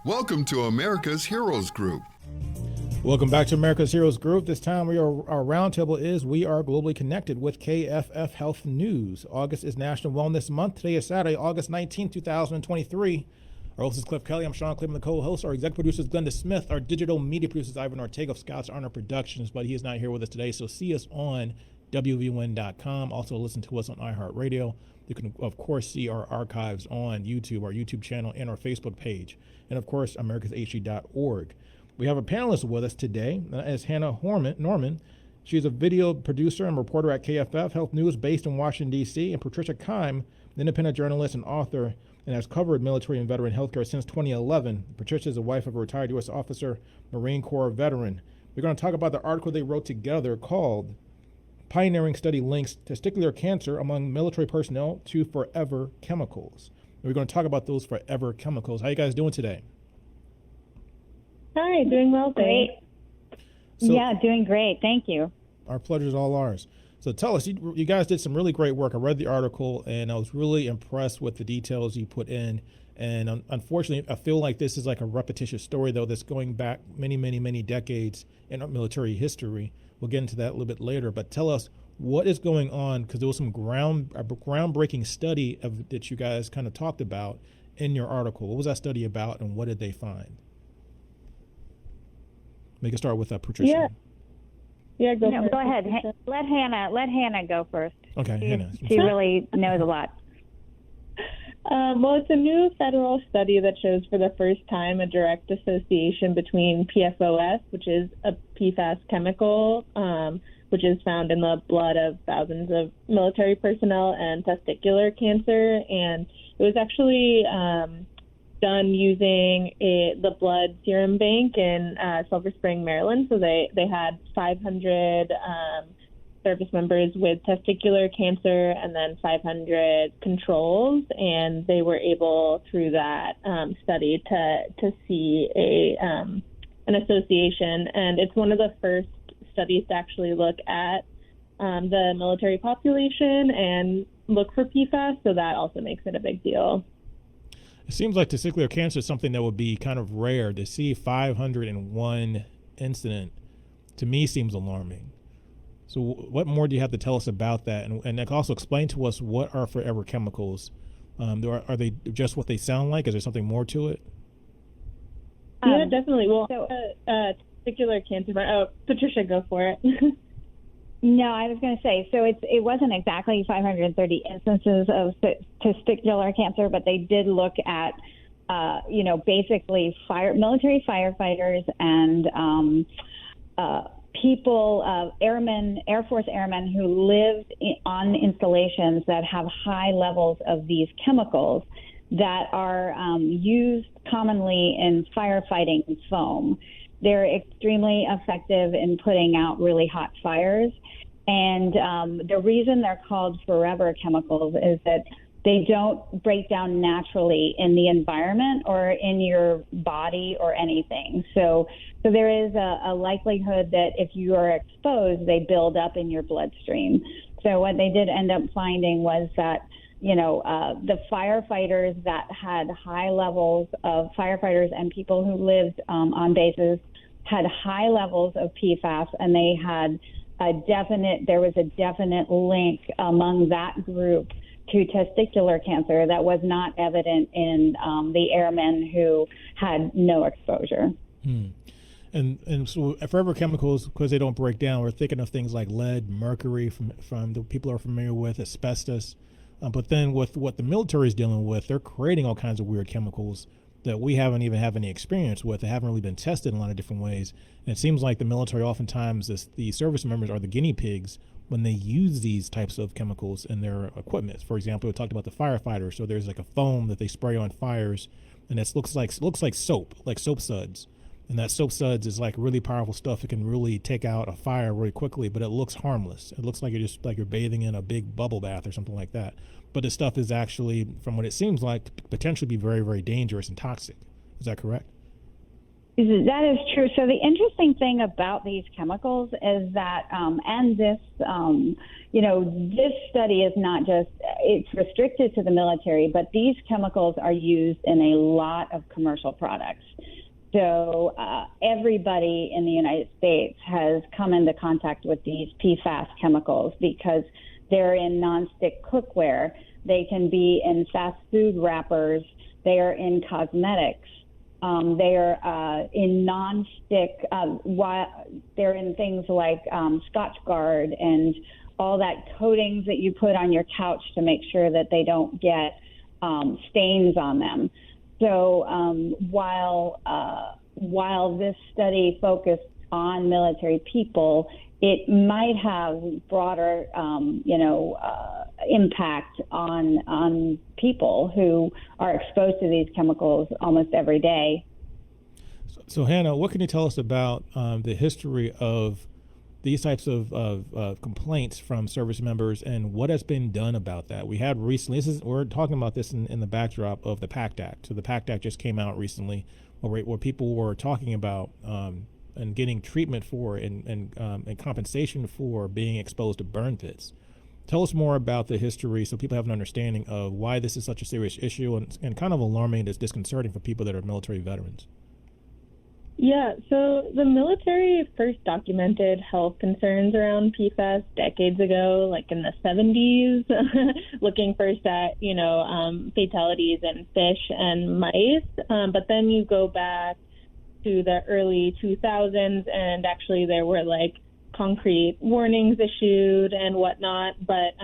Welcome to America's Heroes Group. Welcome back to America's Heroes Group. This time our roundtable is We Are Globally Connected with KFF Health News. August is National Wellness Month. Today is Saturday, August 19, 2023. Our host is Kelley. I'm Sean Claiborne, the co-host. Our executive producer is Glenda Smith. Our digital media producer is Ivan Ortega of Scouts Honor Productions, but he is not here with us today. So see us on WVWin.com. Also listen to us on iHeartRadio. You can, of course, see our archives on YouTube, our YouTube channel, and our Facebook page. And, of course, americashg.org. We have a panelist with us today. That is Hannah Norman. She's a video producer and reporter at KFF Health News based in Washington, D.C., and Patricia Kime, an independent journalist and author, and has covered military and veteran healthcare since 2011. Patricia is the wife of a retired U.S. officer, Marine Corps veteran. We're going to talk about the article they wrote together called Pioneering Study Links Testicular Cancer Among Military Personnel to Forever Chemicals. And we're going to talk about those forever chemicals. How you guys doing today? Hi, doing well, great. So, yeah, doing great. Thank you. Our pleasure is all ours. So tell us, you guys did some really great work. I read the article, and I was really impressed with the details you put in. And unfortunately, I feel like this is like a repetitious story, though, that's going back many, many, many decades in our military history. We'll get into that a little bit later. But tell us what is going on, because there was some groundbreaking study that you guys kind of talked about in your article. What was that study about, and what did they find? We can start with Patricia. Yeah, go ahead. Let Hannah go first. Okay, Hannah. She really knows a lot. Well, it's a new federal study that shows for the first time a direct association between PFAS, which is a PFAS chemical, which is found in the blood of thousands of military personnel, and testicular cancer. And it was actually done using the blood serum bank in Silver Spring, Maryland. So they had 500 service members with testicular cancer and then 500 controls, and they were able through that study to see an association. And it's one of the first studies to actually look at the military population and look for PFAS, so that also makes it a big deal. It seems like testicular cancer is something that would be kind of rare. To see 501 incident, to me, seems alarming. So what more do you have to tell us about that? And also explain to us, what are forever chemicals? Are they just what they sound like? Is there something more to it? Yeah, definitely. Well, testicular cancer. Patricia, go for it. No, I was going to say, so it wasn't exactly 530 instances of testicular cancer, but they did look at, basically military firefighters and people, airmen, Air Force airmen who lived on installations that have high levels of these chemicals that are used commonly in firefighting foam. They're extremely effective in putting out really hot fires. And the reason they're called forever chemicals is that they don't break down naturally in the environment or in your body or anything. So there is a likelihood that if you are exposed, they build up in your bloodstream. So what they did end up finding was that, the firefighters that had high levels of firefighters and people who lived on bases had high levels of PFAS, and they had there was a definite link among that group to testicular cancer that was not evident in the airmen who had no exposure. And so forever chemicals, because they don't break down, we're thinking of things like lead, mercury from the people are familiar with, asbestos. But then with what the military is dealing with, they're creating all kinds of weird chemicals that we haven't even have any experience with. They haven't really been tested in a lot of different ways. And it seems like the military oftentimes, the service members are the guinea pigs when they use these types of chemicals in their equipment. For example, we talked about the firefighters. So there's like a foam that they spray on fires, and it looks like soap, like soap suds. And that soap suds is like really powerful stuff. It can really take out a fire really quickly, but it looks harmless. It looks like you're bathing in a big bubble bath or something like that. But this stuff is actually, from what it seems like, potentially be very, very dangerous and toxic. Is that correct? That is true. So the interesting thing about these chemicals is that, and this, this study is not just, it's restricted to the military, but these chemicals are used in a lot of commercial products. So everybody in the United States has come into contact with these PFAS chemicals because they're in nonstick cookware. They can be in fast food wrappers. They are in cosmetics. They are in non-stick, they're in things like Scotch Guard and all that coatings that you put on your couch to make sure that they don't get stains on them. So while this study focused on military people, it might have broader, impact on people who are exposed to these chemicals almost every day. So Hannah, what can you tell us about the history of these types of complaints from service members and what has been done about that? We had recently, we're talking about this in the backdrop of the PACT Act. So the PACT Act just came out recently where people were talking about and getting treatment for and compensation for being exposed to burn pits. Tell us more about the history so people have an understanding of why this is such a serious issue and kind of alarming and disconcerting for people that are military veterans. Yeah, so the military first documented health concerns around PFAS decades ago, like in the 70s, looking first at, fatalities in fish and mice. But then you go back to the early 2000s, and actually there were concrete warnings issued and whatnot. But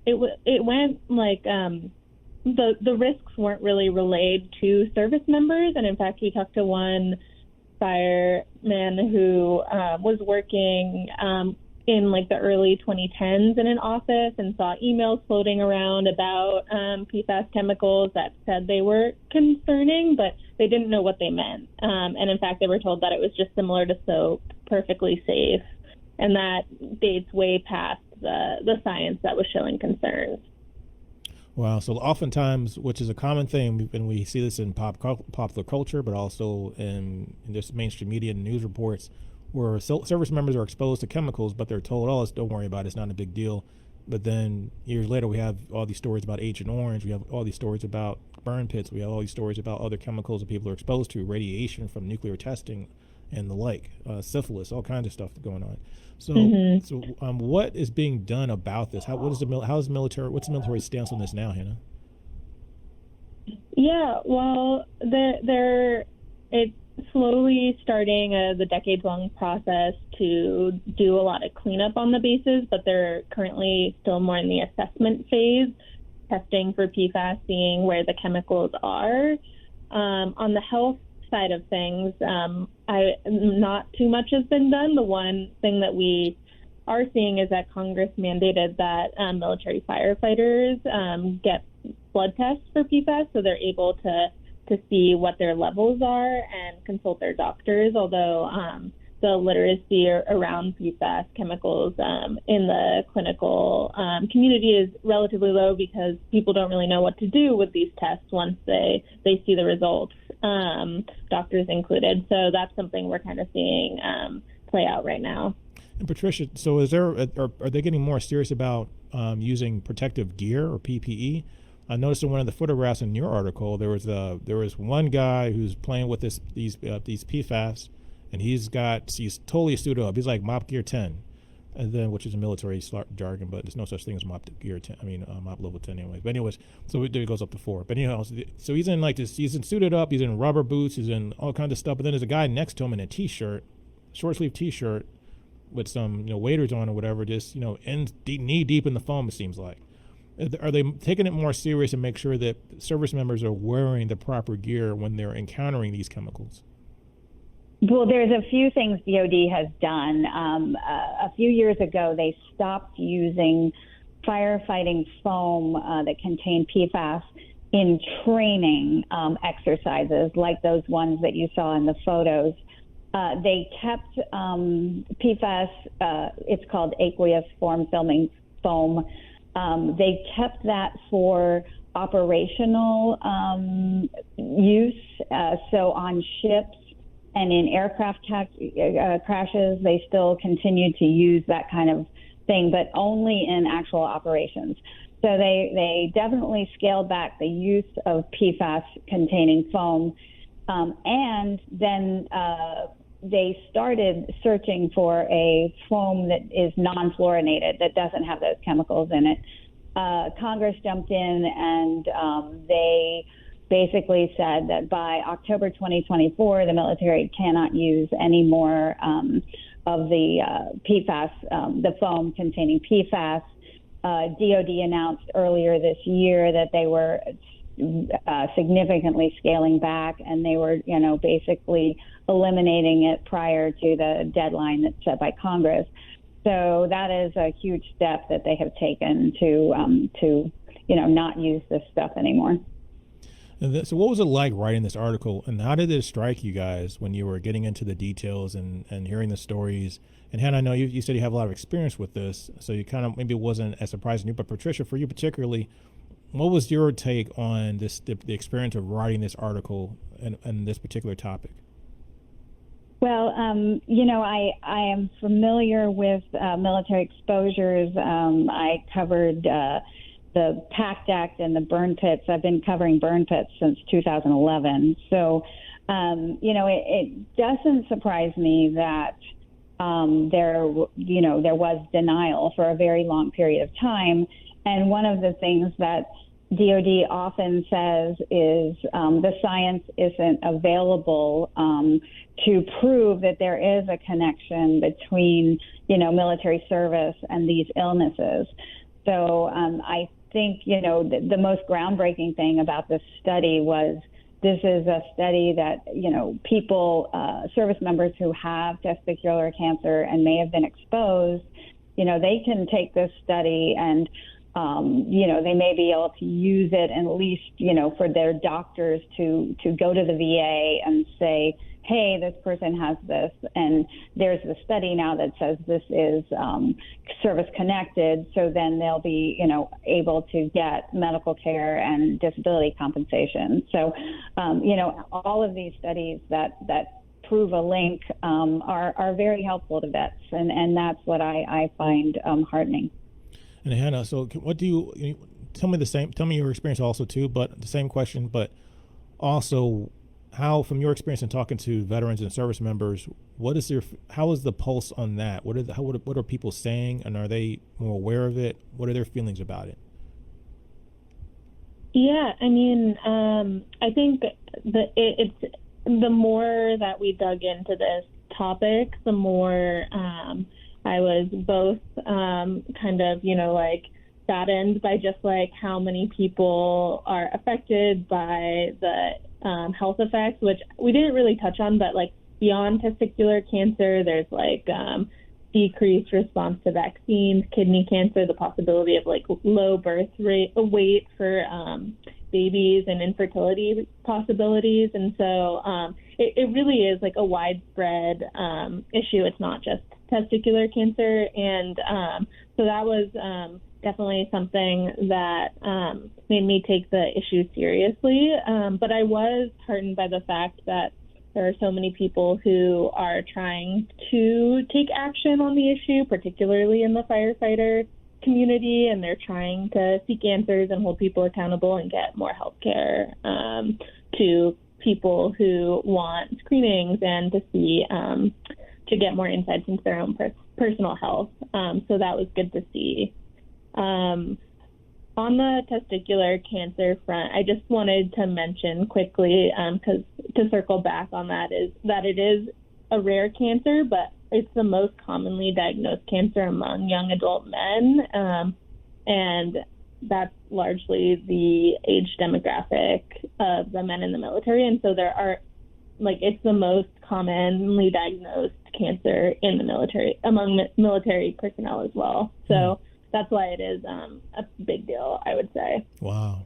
it went the risks weren't really relayed to service members. And in fact, we talked to one fireman who was working in the early 2010s in an office and saw emails floating around about PFAS chemicals that said they were concerning, but they didn't know what they meant. And in fact, they were told that it was just similar to soap, perfectly safe. And that dates way past the science that was showing concerns. Wow. So oftentimes, which is a common thing, and we see this in popular culture, but also in just mainstream media and news reports, where service members are exposed to chemicals, but they're told, oh, don't worry about it, it's not a big deal. But then years later, we have all these stories about Agent Orange, we have all these stories about burn pits, we have all these stories about other chemicals that people are exposed to, radiation from nuclear testing and the like, syphilis, all kinds of stuff going on. So, what is being done about this? What's the military stance on this now, Hannah? Yeah, well, it's slowly starting the decades-long process to do a lot of cleanup on the bases, but they're currently still more in the assessment phase, testing for PFAS, seeing where the chemicals are. On the health side of things, not too much has been done. The one thing that we are seeing is that Congress mandated that military firefighters get blood tests for PFAS, so they're able to see what their levels are and consult their doctors, although the literacy around PFAS chemicals in the clinical community is relatively low because people don't really know what to do with these tests once they see the results, doctors included. So that's something we're kind of seeing play out right now. And Patricia, so are they getting more serious about using protective gear or PPE? I noticed in one of the photographs in your article, there was one guy who's playing with these PFAS, and he's totally suited up. He's like Mop Gear 10, and then which is a military jargon, but there's no such thing as Mop Gear 10. Mop level 10 anyway. But anyways, so it goes up to 4. But so he's in he's suited up. He's in rubber boots. He's in all kinds of stuff. But then there's a guy next to him in a t-shirt, short sleeve t-shirt, with some waders on or whatever, just knee deep in the foam. It seems like. Are they taking it more serious and make sure that service members are wearing the proper gear when they're encountering these chemicals? Well, there's a few things DOD has done. A few years ago, they stopped using firefighting foam that contained PFAS in training exercises like those ones that you saw in the photos. They kept PFAS, it's called aqueous form-filming foam. They kept that for operational use. So on ships, and in aircraft crashes, they still continue to use that kind of thing, but only in actual operations. So they definitely scaled back the use of PFAS-containing foam, and then they started searching for a foam that is non-fluorinated, that doesn't have those chemicals in it. Congress jumped in, and they basically said that by October 2024, the military cannot use any more of the PFAS, the foam containing PFAS. DOD announced earlier this year that they were significantly scaling back, and they were, basically eliminating it prior to the deadline that's set by Congress. So that is a huge step that they have taken to not use this stuff anymore. So what was it like writing this article, and how did it strike you guys when you were getting into the details and hearing the stories? And Hannah, I know you said you have a lot of experience with this, so you kind of maybe it wasn't as surprising to you, but Patricia, for you particularly, what was your take on the experience of writing this article and this particular topic? Well, I am familiar with military exposures. I covered the PACT Act and the burn pits. I've been covering burn pits since 2011. So, it doesn't surprise me that there was denial for a very long period of time. And one of the things that DOD often says is the science isn't available to prove that there is a connection between, military service and these illnesses. So I think, the most groundbreaking thing about this study was this is a study that, people, service members who have testicular cancer and may have been exposed, they can take this study and, they may be able to use it at least, for their doctors to go to the VA and say, hey, this person has this, and there's a study now that says this is service connected, so then they'll be, able to get medical care and disability compensation. So, all of these studies that prove a link are very helpful to vets, and that's what I find heartening. And Hannah, so what do you tell me your experience also too, but the same question, but also how, from your experience in talking to veterans and service members, how is the pulse on that? What are people saying, and are they more aware of it? What are their feelings about it? Yeah, I mean, I think it's the more that we dug into this topic, the more I was both kind of, saddened by just how many people are affected by the health effects, which we didn't really touch on, but beyond testicular cancer, there's decreased response to vaccines, kidney cancer, the possibility of low birth weight for babies, and infertility possibilities. And so it really is a widespread issue. It's not just testicular cancer. And so that was definitely something that made me take the issue seriously. But I was heartened by the fact that there are so many people who are trying to take action on the issue, particularly in the firefighter community, and they're trying to seek answers and hold people accountable and get more health care to people who want screenings and to see to get more insights into their own personal health. So that was good to see. On the testicular cancer front, I just wanted to mention quickly, because to circle back on that, is that it is a rare cancer, but it's the most commonly diagnosed cancer among young adult men, and that's largely the age demographic of the men in the military. And so there are, it's the most commonly diagnosed cancer in the military, among military personnel as well. So that's why it is a big deal, I would say. Wow.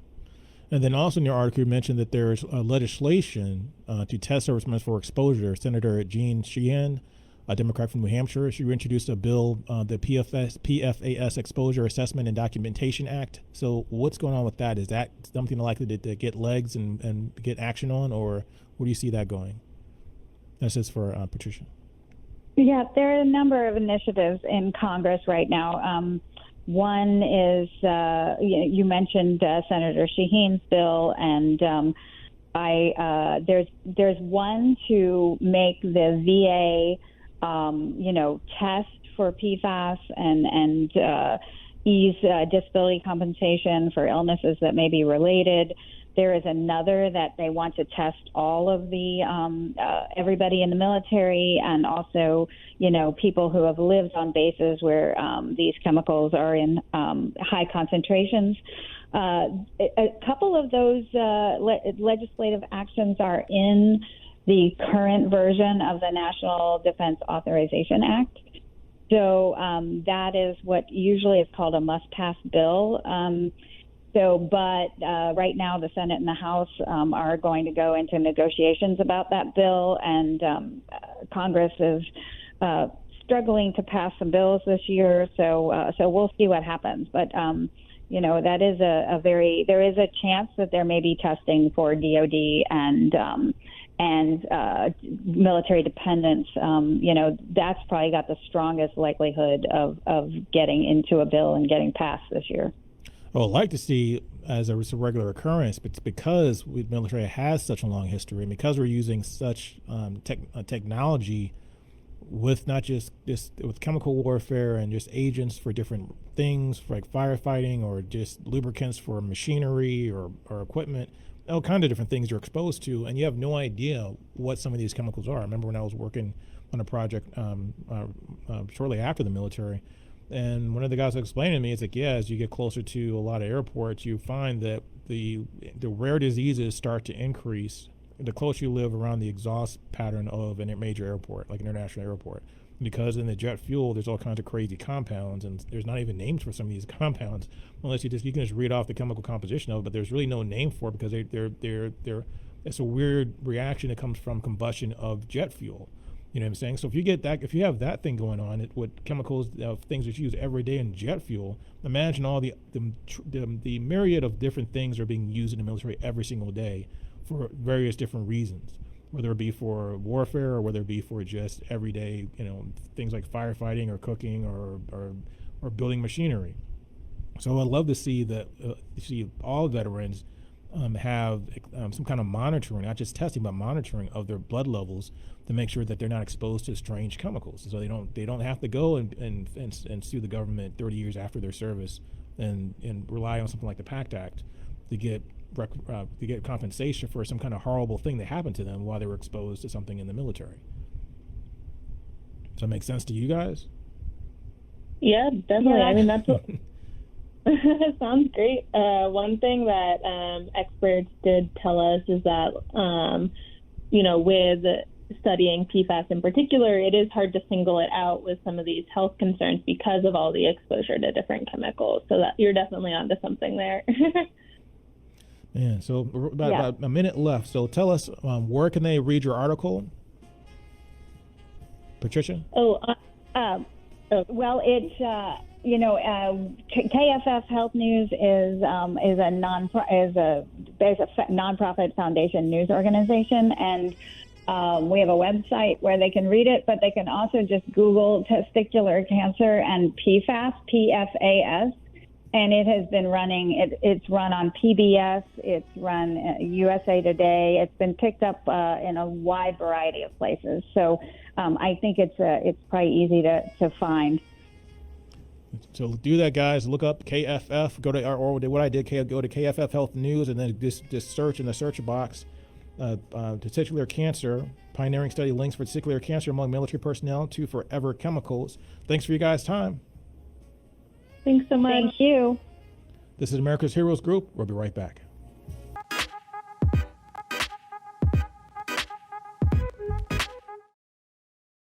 And then also in your article, you mentioned that there's legislation to test servicemen for exposure. Senator Jean Sheehan, a Democrat from New Hampshire, she introduced a bill, the PFAS Exposure Assessment and Documentation Act. So what's going on with that? Is that something likely to get legs and get action on, or where do you see that going? This is for Patricia. Yeah, there are a number of initiatives in Congress right now. One is you mentioned Senator Shaheen's bill, and there's one to make the VA test for PFAS and ease disability compensation for illnesses that may be related. There is another that they want to test all of the everybody in the military, and also, people who have lived on bases where these chemicals are in high concentrations. A couple of those legislative actions are in the current version of the National Defense Authorization Act. So that is what usually is called a must-pass bill. But right now the Senate and the House are going to go into negotiations about that bill, and Congress is struggling to pass some bills this year. So we'll see what happens. But that is there is a chance that there may be testing for DoD and military dependents. That's probably got the strongest likelihood of getting into a bill and getting passed this year. Well, I'd like to see as a regular occurrence, but it's because the military has such a long history, and because we're using such technology with not just with chemical warfare and just agents for different things, like firefighting or just lubricants for machinery or equipment, all kinds of different things you're exposed to, and you have no idea what some of these chemicals are. I remember when I was working on a project shortly after the military, and one of the guys was explaining to me, it's like, as you get closer to a lot of airports, you find that the rare diseases start to increase the closer you live around the exhaust pattern of a major airport, like an international airport. Because in the jet fuel, there's all kinds of crazy compounds, and there's not even names for some of these compounds, unless you can just read off the chemical composition of it, but there's really no name for it because it's a weird reaction that comes from combustion of jet fuel. You know what I'm saying? So if you have that thing going on with chemicals, things that you use every day in jet fuel, imagine all the myriad of different things that are being used in the military every single day for various different reasons, whether it be for warfare or whether it be for just everyday, things like firefighting or cooking or building machinery. So I'd love to see all veterans have some kind of monitoring, not just testing, but monitoring of their blood levels to make sure that they're not exposed to strange chemicals. So they don't have to go and sue the government 30 years after their service and rely on something like the PACT Act to get compensation for some kind of horrible thing that happened to them while they were exposed to something in the military. Does that make sense to you guys? Yeah, definitely. Yeah. I mean, that's what sounds great. One thing that experts did tell us is that, with studying PFAS in particular, it is hard to single it out with some of these health concerns because of all the exposure to different chemicals. So that you're definitely onto something there. Yeah, so about a minute left. So tell us, where can they read your article? Patricia? Well, it's KFF Health News is a nonprofit foundation news organization, and we have a website where they can read it, but they can also just Google testicular cancer and PFAS, PFAS. And it has been running, it's run on PBS, it's run USA Today, it's been picked up in a wide variety of places. So I think it's probably easy to find. So do that, guys. Look up KFF, go to KFF Health News, and then just search in the search box, testicular cancer, pioneering study links for testicular cancer among military personnel to forever chemicals. Thanks for you guys' time. Thanks so much. Thank you. This is America's Heroes Group. We'll be right back.